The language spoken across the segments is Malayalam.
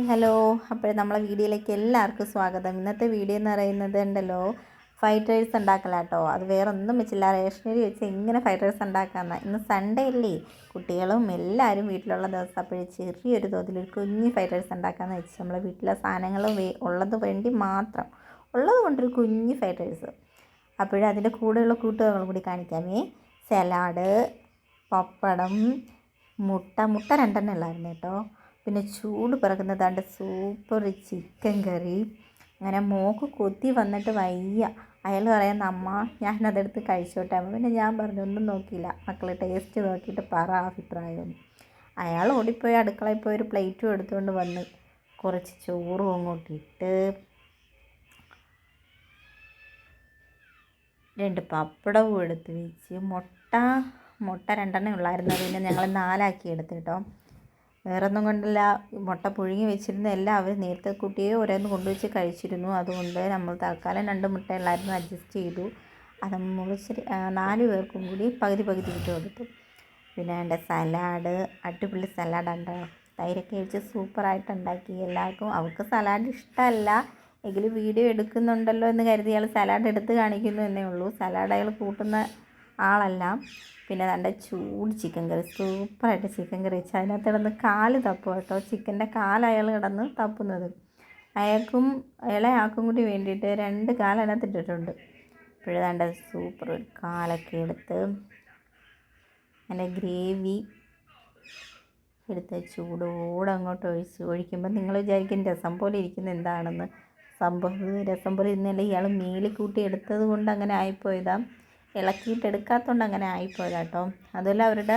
ഹലോ. അപ്പോൾ നമ്മളെ വീഡിയോയിലേക്ക് എല്ലാവർക്കും സ്വാഗതം. ഇന്നത്തെ വീഡിയോ എന്ന് പറയുന്നത് ഉണ്ടല്ലോ, ഫ്രൈഡ് റൈസ് ഉണ്ടാക്കലാട്ടോ. അത് വേറെ ഒന്നും വെച്ചില്ല, റേഷനറി വെച്ച് എങ്ങനെ ഫ്രൈഡ് റൈസ് ഉണ്ടാക്കാമെന്ന്. ഇന്ന് സൺഡേ അല്ലേ, കുട്ടികളും എല്ലാവരും വീട്ടിലുള്ള ദിവസം. അപ്പോഴേ ചെറിയൊരു തോതിൽ ഒരു കുഞ്ഞ് ഫ്രൈഡ് റൈസ് ഉണ്ടാക്കാമെന്ന് വെച്ച് നമ്മളെ വീട്ടിലെ സാധനങ്ങൾ ഉള്ളത് വേണ്ടി മാത്രം ഉള്ളത് കൊണ്ടൊരു കുഞ്ഞ് ഫ്രൈഡ് റൈസ്. അതിൻ്റെ കൂടെയുള്ള കൂട്ടുകളും കൂടി കാണിക്കാമേ. സലാഡ്, പപ്പടം, മുട്ട രണ്ടെണ്ണം ഉള്ളായിരുന്നു കേട്ടോ. പിന്നെ ചൂട് പിറക്കുന്നതാണ്ട് സൂപ്പർ ചിക്കൻ കറി. അങ്ങനെ മോക്ക് കൊതി വന്നിട്ട് വയ്യ. അയാൾ പറയുന്ന അമ്മ ഞാനതെടുത്ത് കഴിച്ചോട്ടെ. പിന്നെ ഞാൻ പറഞ്ഞു ഒന്നും നോക്കിയില്ല, മക്കൾ ടേസ്റ്റ് നോക്കിയിട്ട് പറ അഭിപ്രായം. അയാൾ ഓടിപ്പോയി അടുക്കളയിൽ പോയി ഒരു പ്ലേറ്റും എടുത്തുകൊണ്ട് വന്ന് കുറച്ച് ചോറും അങ്ങോട്ടിട്ട് 2 പപ്പടവും എടുത്ത് വെച്ച് മുട്ട രണ്ടെണ്ണം ഉള്ളായിരുന്നു. പിന്നെ ഞങ്ങൾ 4 ആക്കി എടുത്ത് കേട്ടോ. വേറൊന്നും കൊണ്ടല്ല, മുട്ട പുഴുങ്ങി വെച്ചിരുന്ന എല്ലാവരും നേരത്തെ കുട്ടിയെ ഓരോന്ന് കൊണ്ടുവച്ച് കഴിച്ചിരുന്നു. അതുകൊണ്ട് നമ്മൾ തൽക്കാലം 2 മുട്ടയുള്ളായിരുന്നു അഡ്ജസ്റ്റ് ചെയ്തു. അത് മുറിച്ച് 4 പേർക്കും കൂടി പകുതി ഇട്ട് കൊടുത്തു. പിന്നെ എൻ്റെ സലാഡ്, അടിപൊളി സലാഡുണ്ടോ, തൈരൊക്കെ ഒഴിച്ച് സൂപ്പറായിട്ട് ഉണ്ടാക്കി. എല്ലാവർക്കും അവൾക്ക് സലാഡ് ഇഷ്ടമല്ല എങ്കിലും വീഡിയോ എടുക്കുന്നുണ്ടല്ലോ എന്ന് കരുതി അയാൾ സലാഡ് എടുത്ത് കാണിക്കുന്നു എന്നേ ഉള്ളൂ. സലാഡ് അയാൾ കൂട്ടുന്ന ആളല്ല. പിന്നെ നല്ല ചൂട് ചിക്കൻ കറി, സൂപ്പറായിട്ട് ചിക്കൻ കറി വെച്ച് അതിനകത്ത് കിടന്ന് കാല് തപ്പും കേട്ടോ. ചിക്കൻ്റെ കാല് അയാൾ കിടന്ന് തപ്പുന്നത്. അയാൾക്കും ഇളയാൾക്കും കൂടി വേണ്ടിയിട്ട് 2 കാല് അതിനകത്ത് ഇട്ടിട്ടുണ്ട്. ഇപ്പോഴേതാണ്ട് സൂപ്പർ ഒരു കാലൊക്കെ എടുത്ത് അതിൻ്റെ ഗ്രേവി എടുത്ത് ചൂടോടെ അങ്ങോട്ട് ഒഴിക്കുമ്പോൾ നിങ്ങൾ വിചാരിക്കും രസം പോലെ ഇരിക്കുന്ന എന്താണെന്ന്. സംഭവം രസം പോലെ ഇന്നലെ ഇയാൾ മേലിൽ കൂട്ടി എടുത്തത് കൊണ്ട് അങ്ങനെ ആയിപ്പോയതാണ്. ഇളക്കിയിട്ടെടുക്കാത്തതുകൊണ്ട് അങ്ങനെ ആയിപ്പോയതാ കേട്ടോ. അതുപോലെ അവരുടെ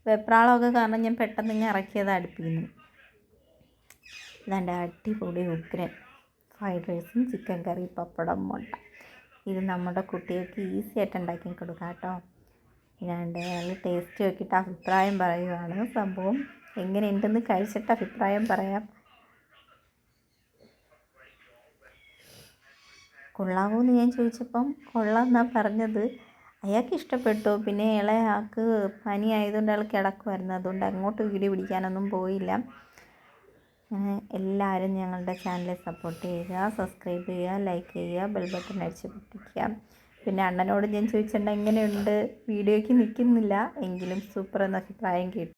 വെപ്രാളമൊക്കെ കാരണം ഞാൻ പെട്ടെന്ന് ഇങ്ങനെ ഇറക്കിയത് അടുപ്പിൽ നിന്ന്. ഇതാണ്ട് അടിപൊളി ഉഗ്രൻ ഫ്രൈഡ് റൈസും ചിക്കൻ കറി, പപ്പടം, മുട്ട. ഇത് നമ്മുടെ കുട്ടികൾക്ക് ഈസി ആയിട്ട് ഉണ്ടാക്കി കൊടുക്കാം കേട്ടോ. ഇതാണ്ട് നല്ല ടേസ്റ്റ് നോക്കിയിട്ട് അഭിപ്രായം പറയുകയാണ്. സംഭവം എങ്ങനെയുണ്ടെന്ന് കഴിച്ചിട്ട് അഭിപ്രായം പറയാം. കൊള്ളാമോ എന്ന് ഞാൻ ചോദിച്ചപ്പം കൊള്ളാം എന്നാണ് പറഞ്ഞത്. അയാൾക്ക് ഇഷ്ടപ്പെട്ടു. പിന്നെ ഇളയാൾക്ക് പനി ആയതുകൊണ്ട് അയാൾ കിടക്കുമായിരുന്നു, അതുകൊണ്ട് അങ്ങോട്ട് വീഡിയോ പിടിക്കാനൊന്നും പോയില്ല. എല്ലാവരും ഞങ്ങളുടെ ചാനൽ സപ്പോർട്ട് ചെയ്യുക, സബ്സ്ക്രൈബ് ചെയ്യുക, ലൈക്ക് ചെയ്യുക, ബെൽ ബട്ടൺ അടിച്ച് പൊട്ടിക്കുക. പിന്നെ അണ്ണനോട് ഞാൻ ചോദിച്ചിട്ടുണ്ടെങ്കിൽ എങ്ങനെയുണ്ട്, വീഡിയോയ്ക്ക് നിൽക്കുന്നില്ല എങ്കിലും സൂപ്പർ എന്ന അഭിപ്രായം കേട്ടു.